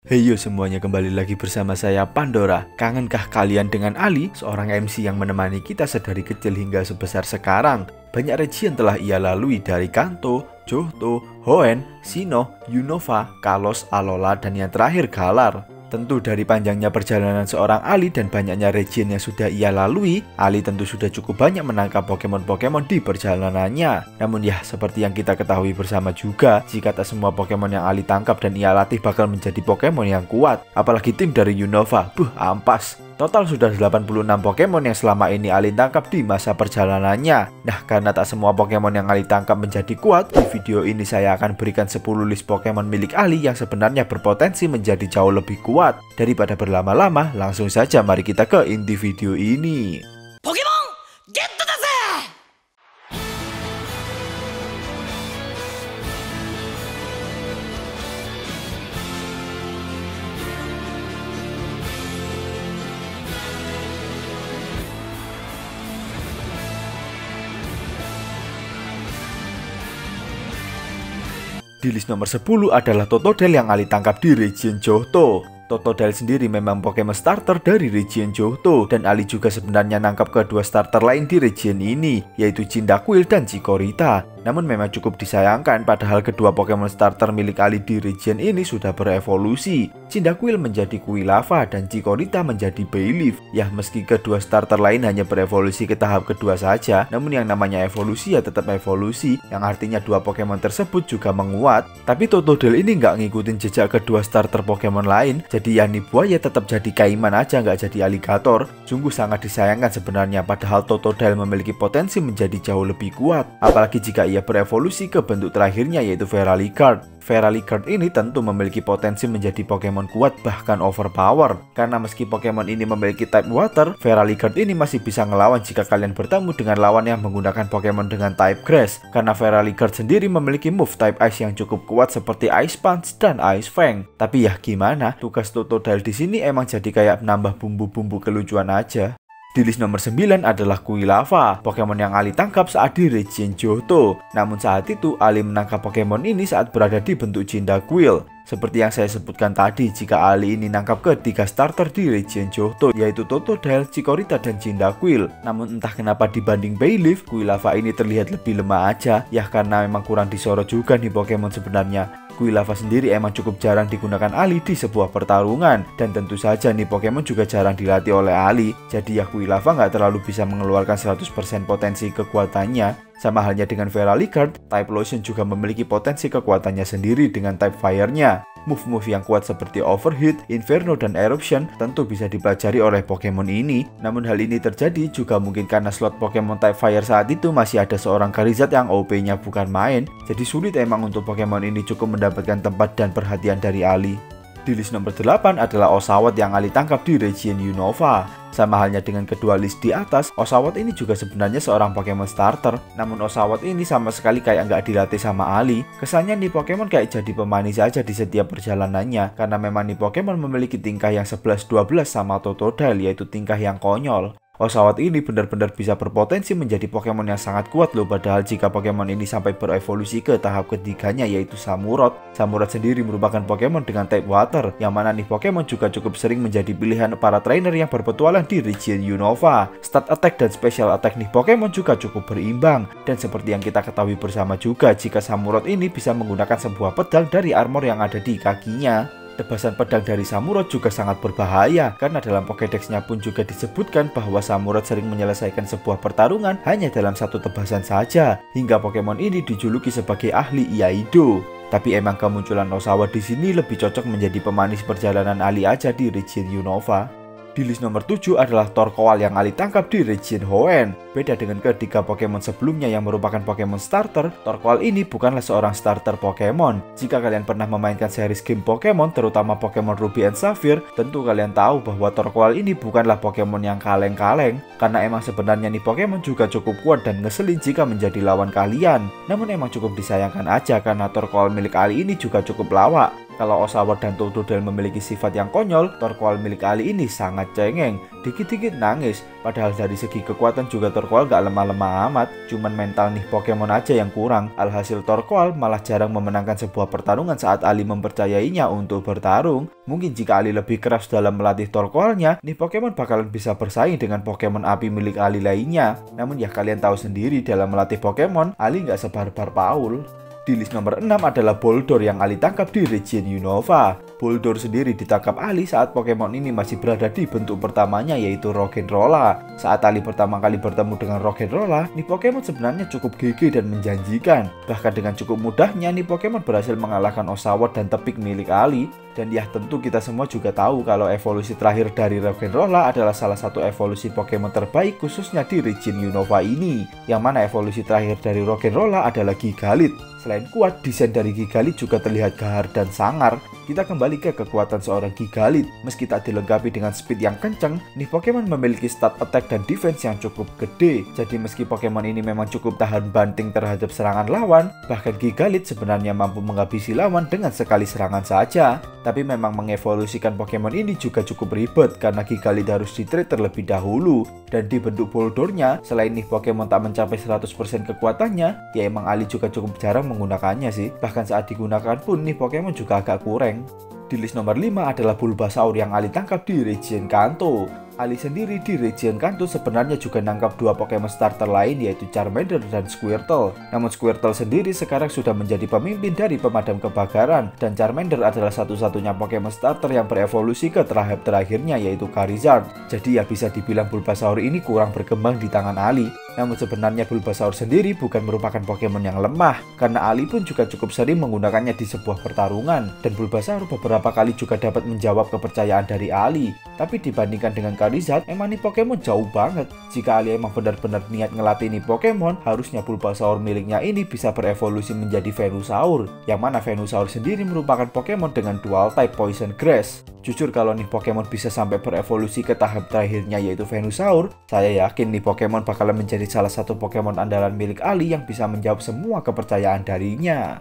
Heyo semuanya, kembali lagi bersama saya Pandora. Kangenkah kalian dengan Ali, seorang MC yang menemani kita sedari kecil hingga sebesar sekarang? Banyak region telah ia lalui, dari Kanto, Johto, Hoenn, Sinnoh, Unova, Kalos, Alola, dan yang terakhir Galar. Tentu dari panjangnya perjalanan seorang Ali dan banyaknya region yang sudah ia lalui, Ali tentu sudah cukup banyak menangkap Pokemon-Pokemon di perjalanannya. Namun ya, seperti yang kita ketahui bersama juga, jika tak semua Pokemon yang Ali tangkap dan ia latih bakal menjadi Pokemon yang kuat. Apalagi tim dari Unova, ampas. Total sudah 86 Pokemon yang selama ini Ali tangkap di masa perjalanannya. Nah, karena tak semua Pokemon yang Ali tangkap menjadi kuat, di video ini saya akan berikan 10 list Pokemon milik Ali yang sebenarnya berpotensi menjadi jauh lebih kuat. Daripada berlama-lama, langsung saja mari kita ke inti video ini. Pokemon Getだぜ! Di list nomor 10 adalah Totodile yang Ali tangkap di region Johto. Totodile sendiri memang Pokemon starter dari region Johto, dan Ali juga sebenarnya nangkap kedua starter lain di region ini, yaitu Cyndaquil dan Chikorita. Namun memang cukup disayangkan, padahal kedua Pokemon starter milik Ali di region ini sudah berevolusi. Cyndaquil menjadi Quilava dan Chikorita menjadi Bayleef. Ya, meski kedua starter lain hanya berevolusi ke tahap kedua saja, namun yang namanya evolusi ya tetap evolusi, yang artinya dua Pokemon tersebut juga menguat. Tapi Totodile ini nggak ngikutin jejak kedua starter Pokemon lain, jadi Yani buaya tetap jadi kaiman aja, nggak jadi aligator. Sungguh sangat disayangkan sebenarnya, padahal Totodile memiliki potensi menjadi jauh lebih kuat, apalagi jika ia berevolusi ke bentuk terakhirnya, yaitu Feraligatr. Feraligatr ini tentu memiliki potensi menjadi Pokemon kuat, bahkan overpower. Karena meski Pokemon ini memiliki type water, Feraligatr ini masih bisa ngelawan jika kalian bertemu dengan lawan yang menggunakan Pokemon dengan type grass. Karena Feraligatr sendiri memiliki move type ice yang cukup kuat seperti Ice Punch dan Ice Fang. Tapi ya gimana, tugas Totodile di sini emang jadi kayak nambah bumbu-bumbu kelucuan aja. Di list nomor 9 adalah Quilava, Pokemon yang Ali tangkap saat di region Johto. Namun saat itu Ali menangkap Pokemon ini saat berada di bentuk Cyndaquil. Seperti yang saya sebutkan tadi, jika Ali ini nangkap ketiga starter di region Johto, yaitu Totodile, Chikorita, dan Cyndaquil. Namun entah kenapa dibanding Bayleef, Quilava ini terlihat lebih lemah aja. Ya karena memang kurang disorot juga nih Pokemon sebenarnya. Quilava sendiri emang cukup jarang digunakan Ali di sebuah pertarungan, dan tentu saja nih Pokemon juga jarang dilatih oleh Ali. Jadi ya Quilava nggak terlalu bisa mengeluarkan 100% potensi kekuatannya. Sama halnya dengan Feraligatr, type Lotion juga memiliki potensi kekuatannya sendiri dengan type Fire-nya. Move-move yang kuat seperti Overheat, Inferno, dan Eruption tentu bisa dipelajari oleh Pokemon ini. Namun hal ini terjadi juga mungkin karena slot Pokemon type Fire saat itu masih ada seorang Charizard yang OP-nya bukan main. Jadi sulit emang untuk Pokemon ini cukup mendapatkan tempat dan perhatian dari Ali. Di list nomor 8 adalah Oshawott yang Ali tangkap di region Unova. Sama halnya dengan kedua list di atas, Oshawott ini juga sebenarnya seorang Pokemon starter. Namun Oshawott ini sama sekali kayak nggak dilatih sama Ali. Kesannya nih Pokemon kayak jadi pemanis aja di setiap perjalanannya, karena memang nih Pokemon memiliki tingkah yang 11-12 sama Totodile, yaitu tingkah yang konyol. Oshawott ini benar-benar bisa berpotensi menjadi Pokemon yang sangat kuat loh, padahal jika Pokemon ini sampai berevolusi ke tahap ketiganya, yaitu Samurott. Samurott sendiri merupakan Pokemon dengan type water, yang mana nih Pokemon juga cukup sering menjadi pilihan para trainer yang berpetualang di region Unova. Stat attack dan special attack nih Pokemon juga cukup berimbang, dan seperti yang kita ketahui bersama juga, jika Samurott ini bisa menggunakan sebuah pedang dari armor yang ada di kakinya. Tebasan pedang dari Samurott juga sangat berbahaya, karena dalam Pokédex-nya pun juga disebutkan bahwa Samurott sering menyelesaikan sebuah pertarungan hanya dalam satu tebasan saja, hingga Pokemon ini dijuluki sebagai ahli Iaido. Tapi emang kemunculan Oshawott di sini lebih cocok menjadi pemanis perjalanan Ali aja di region Unova. Di list nomor 7 adalah Torkoal yang Ali tangkap di region Hoenn. Beda dengan ketiga Pokemon sebelumnya yang merupakan Pokemon starter, Torkoal ini bukanlah seorang starter Pokemon. Jika kalian pernah memainkan series game Pokemon, terutama Pokemon Ruby and Sapphire, tentu kalian tahu bahwa Torkoal ini bukanlah Pokemon yang kaleng-kaleng. Karena emang sebenarnya nih Pokemon juga cukup kuat dan ngeselin jika menjadi lawan kalian. Namun emang cukup disayangkan aja karena Torkoal milik Ali ini juga cukup lawak. Kalau Oshawott dan Totodile memiliki sifat yang konyol, Torkoal milik Ali ini sangat cengeng, dikit-dikit nangis. Padahal dari segi kekuatan juga Torkoal gak lemah-lemah amat, cuman mental nih Pokemon aja yang kurang. Alhasil Torkoal malah jarang memenangkan sebuah pertarungan saat Ali mempercayainya untuk bertarung. Mungkin jika Ali lebih keras dalam melatih Torkoalnya, nih Pokemon bakalan bisa bersaing dengan Pokemon api milik Ali lainnya. Namun ya kalian tahu sendiri, dalam melatih Pokemon, Ali nggak sebarbar Paul. Di list nomor 6 adalah Boldore yang Ali tangkap di region Unova. Boldore sendiri ditangkap Ali saat Pokemon ini masih berada di bentuk pertamanya, yaitu Roggenrola. Saat Ali pertama kali bertemu dengan Roggenrola, nih Pokemon sebenarnya cukup gigih dan menjanjikan. Bahkan dengan cukup mudahnya nih Pokemon berhasil mengalahkan Oshawott dan Tepik milik Ali. Dan ya tentu kita semua juga tahu kalau evolusi terakhir dari Roggenrola adalah salah satu evolusi Pokemon terbaik khususnya di region Unova ini. Yang mana evolusi terakhir dari Roggenrola adalah Gigalith. Selain kuat, desain dari Gigalith juga terlihat gahar dan sangar. Kita kembali ke kekuatan seorang Gigalith. Meski tak dilengkapi dengan speed yang kenceng, nih Pokemon memiliki stat attack dan defense yang cukup gede. Jadi meski Pokemon ini memang cukup tahan banting terhadap serangan lawan, bahkan Gigalith sebenarnya mampu menghabisi lawan dengan sekali serangan saja. Tapi memang mengevolusikan Pokemon ini juga cukup ribet karena Gigalith harus di-trade terlebih dahulu. Dan di bentuk Boldore-nya, selain nih Pokemon tak mencapai 100% kekuatannya, ya emang Ali juga cukup jarang menggunakannya sih. Bahkan saat digunakan pun nih Pokemon juga agak kurang. Di list nomor 5 adalah Bulbasaur yang Ali tangkap di region Kanto. Ali sendiri di region Kanto sebenarnya juga nangkap dua Pokemon starter lain, yaitu Charmander dan Squirtle. Namun Squirtle sendiri sekarang sudah menjadi pemimpin dari pemadam kebakaran, dan Charmander adalah satu-satunya Pokemon starter yang berevolusi ke tahap terakhirnya, yaitu Charizard. Jadi ya bisa dibilang Bulbasaur ini kurang berkembang di tangan Ali. Namun sebenarnya Bulbasaur sendiri bukan merupakan Pokemon yang lemah, karena Ali pun juga cukup sering menggunakannya di sebuah pertarungan. Dan Bulbasaur beberapa kali juga dapat menjawab kepercayaan dari Ali. Tapi dibandingkan dengan Charizard, emang nih Pokemon jauh banget. Jika Ali emang benar-benar niat ngelatih nih Pokemon, harusnya Bulbasaur miliknya ini bisa berevolusi menjadi Venusaur. Yang mana Venusaur sendiri merupakan Pokemon dengan dual type Poison Grass. Jujur kalau nih Pokemon bisa sampai berevolusi ke tahap terakhirnya yaitu Venusaur, saya yakin nih Pokemon bakalan menjadi salah satu Pokemon andalan milik Ali yang bisa menjawab semua kepercayaan darinya.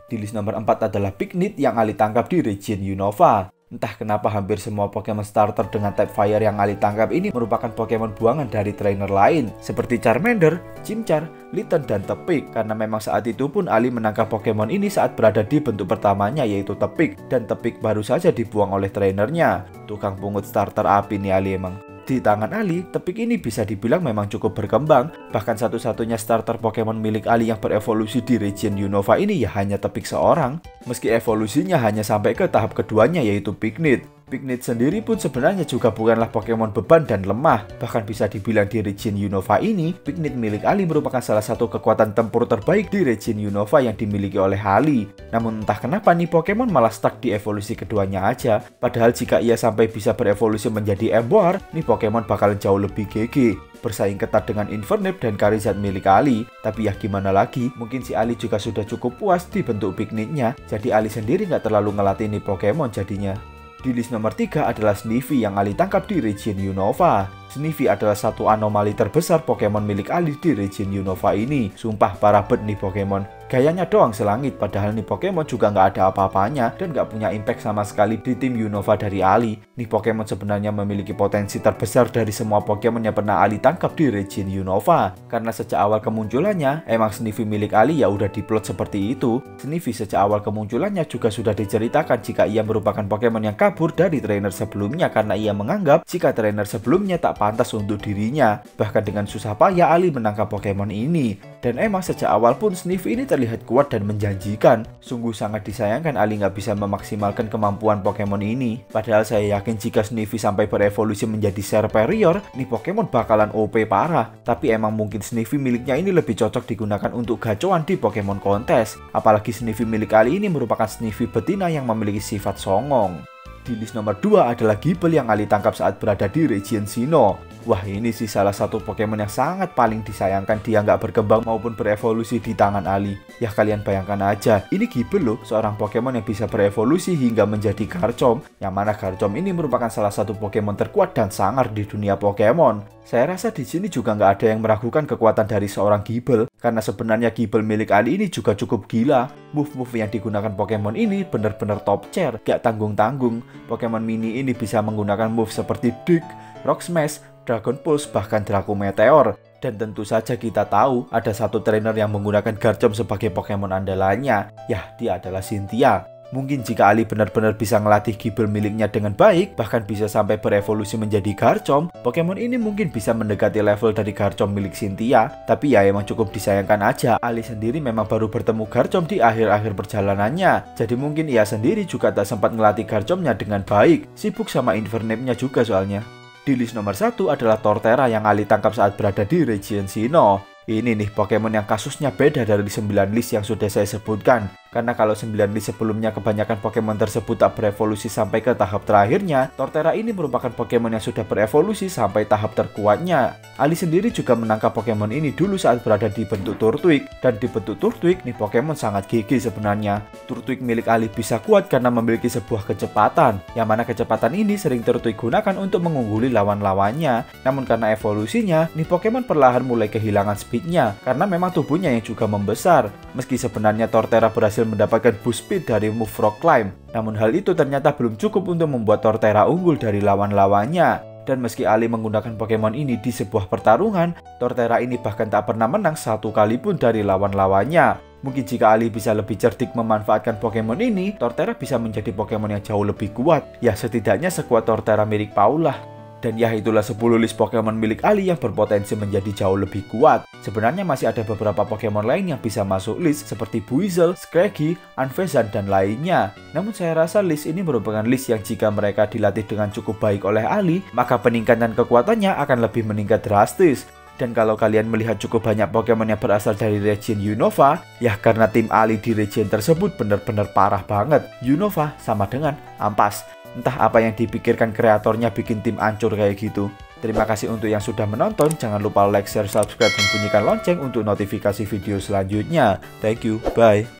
Di list nomor 4 adalah Picnic yang Ali tangkap di region Unova. Entah kenapa hampir semua Pokemon starter dengan type Fire yang Ali tangkap ini merupakan Pokemon buangan dari trainer lain seperti Charmander, Chimchar, Litten, dan Tepik. Karena memang saat itu pun Ali menangkap Pokemon ini saat berada di bentuk pertamanya yaitu Tepik, dan Tepik baru saja dibuang oleh trainernya. Tukang pungut starter api nih Ali emang. Di tangan Ali, Tepik ini bisa dibilang memang cukup berkembang. Bahkan satu-satunya starter Pokemon milik Ali yang berevolusi di region Unova ini ya hanya Tepik seorang. Meski evolusinya hanya sampai ke tahap keduanya yaitu Picnic. Picnic sendiri pun sebenarnya juga bukanlah Pokemon beban dan lemah. Bahkan bisa dibilang di region Unova ini, Picnic milik Ali merupakan salah satu kekuatan tempur terbaik di region Unova yang dimiliki oleh Ali. Namun entah kenapa nih Pokemon malah stuck di evolusi keduanya aja. Padahal jika ia sampai bisa berevolusi menjadi Emboar, nih Pokemon bakalan jauh lebih GG. Bersaing ketat dengan Infernape dan Charizard milik Ali. Tapi ya gimana lagi, mungkin si Ali juga sudah cukup puas di bentuk Picnic-nya. Jadi Ali sendiri nggak terlalu ngelatih nih Pokemon jadinya. Di list nomor 3 adalah Sniffy yang Ali tangkap di region Unova. Sniffy adalah satu anomali terbesar Pokemon milik Ali di region Unova ini. Sumpah parah bet nih Pokemon. Gayanya doang selangit, padahal nih Pokemon juga nggak ada apa-apanya dan nggak punya impact sama sekali di tim Unova dari Ali. Nih Pokemon sebenarnya memiliki potensi terbesar dari semua Pokemon yang pernah Ali tangkap di region Unova. Karena sejak awal kemunculannya, emang Sniffy milik Ali ya udah diplot seperti itu. Sniffy sejak awal kemunculannya juga sudah diceritakan jika ia merupakan Pokemon yang kabur dari trainer sebelumnya karena ia menganggap jika trainer sebelumnya tak pantas untuk dirinya. Bahkan dengan susah payah Ali menangkap Pokemon ini. Dan emang sejak awal pun Sniffy ini terlihat kuat dan menjanjikan. Sungguh sangat disayangkan Ali nggak bisa memaksimalkan kemampuan Pokemon ini. Padahal saya yakin jika Sniffy sampai berevolusi menjadi Serperior, nih Pokemon bakalan OP parah. Tapi emang mungkin Sniffy miliknya ini lebih cocok digunakan untuk gacoan di Pokemon kontes. Apalagi Sniffy milik Ali ini merupakan Sniffy betina yang memiliki sifat songong. Di list nomor 2 adalah Gible yang Ali tangkap saat berada di region Sinnoh. Wah, ini sih salah satu Pokemon yang sangat paling disayangkan dia nggak berkembang maupun berevolusi di tangan Ali. Ya kalian bayangkan aja, ini Gible loh, seorang Pokemon yang bisa berevolusi hingga menjadi Garchomp. Yang mana Garchomp ini merupakan salah satu Pokemon terkuat dan sangar di dunia Pokemon. Saya rasa di sini juga nggak ada yang meragukan kekuatan dari seorang Gible, karena sebenarnya Gible milik Ali ini juga cukup gila. Move-move yang digunakan Pokemon ini benar-benar top tier, gak tanggung-tanggung. Pokemon mini ini bisa menggunakan move seperti Dig, Rock Smash, Dragon Pulse, bahkan Draco Meteor. Dan tentu saja kita tahu ada satu trainer yang menggunakan Garchomp sebagai Pokemon andalannya. Ya, dia adalah Cynthia. Mungkin jika Ali benar-benar bisa ngelatih Gible miliknya dengan baik, bahkan bisa sampai berevolusi menjadi Garchomp, Pokemon ini mungkin bisa mendekati level dari Garchomp milik Cynthia. Tapi ya emang cukup disayangkan aja, Ali sendiri memang baru bertemu Garchomp di akhir-akhir perjalanannya. Jadi mungkin ia sendiri juga tak sempat ngelatih Garchompnya dengan baik, sibuk sama Infernape-nya juga soalnya. Di list nomor 1 adalah Torterra yang Ali tangkap saat berada di region Sinnoh. Ini nih Pokemon yang kasusnya beda dari 9 list yang sudah saya sebutkan. Karena kalau 9 list sebelumnya kebanyakan Pokemon tersebut tak berevolusi sampai ke tahap terakhirnya, Torterra ini merupakan Pokemon yang sudah berevolusi sampai tahap terkuatnya. Ali sendiri juga menangkap Pokemon ini dulu saat berada di bentuk Turtwig. Dan di bentuk Turtwig, nih Pokemon sangat gigih sebenarnya. Turtwig milik Ali bisa kuat karena memiliki sebuah kecepatan, yang mana kecepatan ini sering Turtwig gunakan untuk mengungguli lawan-lawannya. Namun karena evolusinya, nih Pokemon perlahan mulai kehilangan speednya, karena memang tubuhnya yang juga membesar. Meski sebenarnya Torterra berhasil mendapatkan boost speed dari move Rock Climb, namun hal itu ternyata belum cukup untuk membuat Torterra unggul dari lawan-lawannya. Dan meski Ali menggunakan Pokemon ini di sebuah pertarungan, Torterra ini bahkan tak pernah menang satu kali pun dari lawan-lawannya. Mungkin jika Ali bisa lebih cerdik memanfaatkan Pokemon ini, Torterra bisa menjadi Pokemon yang jauh lebih kuat. Ya setidaknya sekuat Torterra milik Paul lah. Dan ya itulah 10 list Pokemon milik Ali yang berpotensi menjadi jauh lebih kuat. Sebenarnya masih ada beberapa Pokemon lain yang bisa masuk list seperti Buizel, Scraggy, Unfezant, dan lainnya. Namun saya rasa list ini merupakan list yang jika mereka dilatih dengan cukup baik oleh Ali, maka peningkatan kekuatannya akan lebih meningkat drastis. Dan kalau kalian melihat cukup banyak Pokemon yang berasal dari region Unova, ya karena tim Ali di region tersebut benar-benar parah banget. Unova sama dengan ampas. Entah apa yang dipikirkan kreatornya bikin tim hancur kayak gitu. Terima kasih untuk yang sudah menonton. Jangan lupa like, share, subscribe, dan bunyikan lonceng untuk notifikasi video selanjutnya. Thank you, bye.